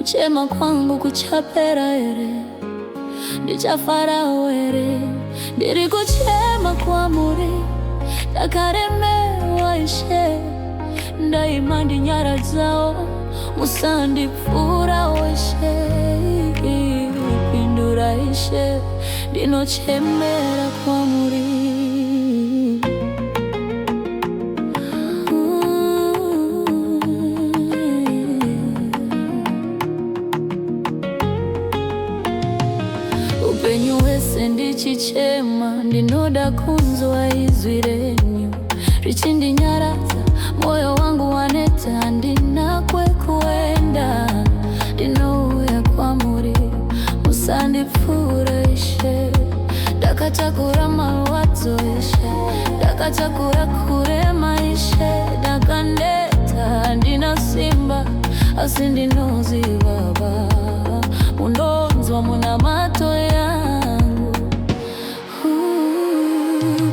Kuchema kwangu kuchapera ere ndichafarao ere ndiri kuchema kwa muri ndakareme waishe ndaima ndi nyara dzao musandipfura weshe pindura ishe ndinochemera kwa muri. Upenyu wese ndichichema ndinoda kunzwa izwi renyu richindinyaradza moyo wangu waneta ndinakwe kuenda ndinouya kwamuri musandipfura ishe ndakatakura marwadzo ishe ndakatakura kurema ishe ndakaneta ndina simba asi ndinozivava munonzwa munamato yangu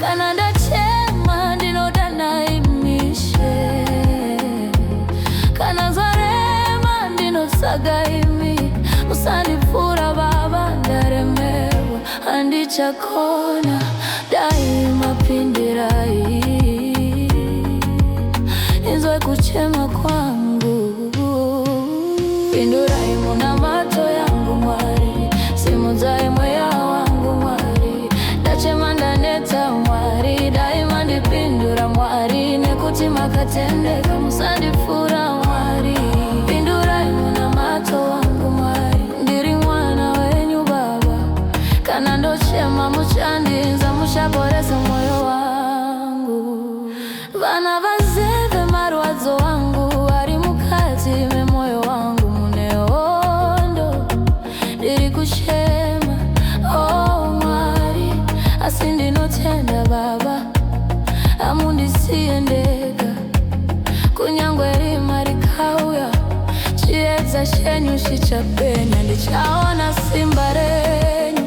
kana ndachema ndinoda naimishe kana zarema ndinosaga imi musandipfura baba ndaremerwa handichakona daima pindirai inzwe kuchema kwangu pindurai munamato yangu Mwari simudzai mweya wangu Mwari ndachema ndaneta Mwari daima ndipindura Mwari nekuti makatendeka musandipfura Mwari pindurai munamato wangu Mwari ndiri mwana wenyu Baba kana ndochema muchandinza mushaporesa moyo wangu vana vazeve marwadzo wangu ari mukati memoyo wangu muneondo ndiri kuchema oh Mwari asi ndinotenda Baba amundisiye ndega kunyangwe rima rikauya chiedza chenyu chichapenya ndichaona simba renyu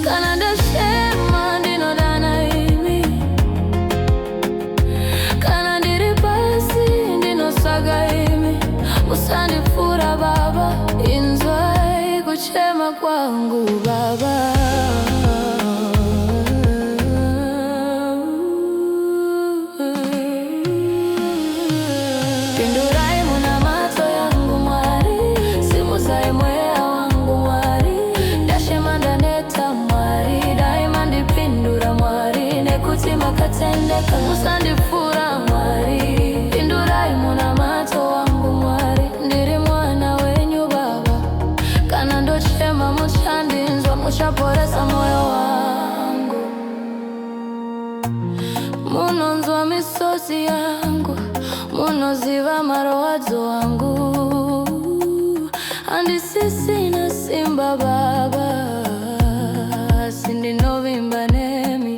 kana ndachema ndinoda naimi kana ndiri pasi ndinosaga imi musandipfura Baba inzwai kuchema kwangu Baba. Pindurai munamato yangu Mwari simudzai mweya wangu Mwari ndachema ndaneta Mwari daima ndipindura Mwari nekuti makatendeka musandipfura Mwari pindurai munamato wangu Mwari ndiri mwana wenyu Baba kana ndochema muchandinzwa mushaporesa moyo wangu munonzwa misozi yangu munoziva marwadzo wangu handisisina simba Baba sindinovimba nemi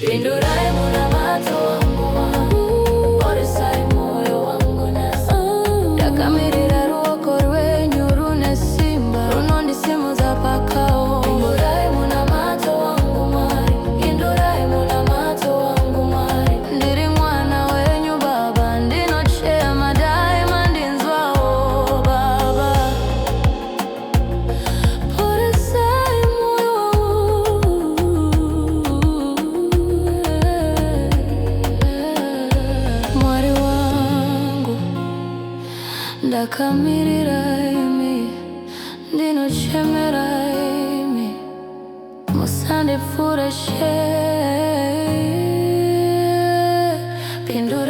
pindurai munamato wangu poresai moyo wangu nasa ndakamirira ruoko rwenyu rune simba runondisimudza pakao pindurai munamato wangu Mwari pindurai munamato wangu Mwari ndiri mwana wenyu Baba ndinochema daima ndinzwawo Baba poresai moyo Mwari wangu ndakamirira imi ndinochemera imi musandipfura she pindu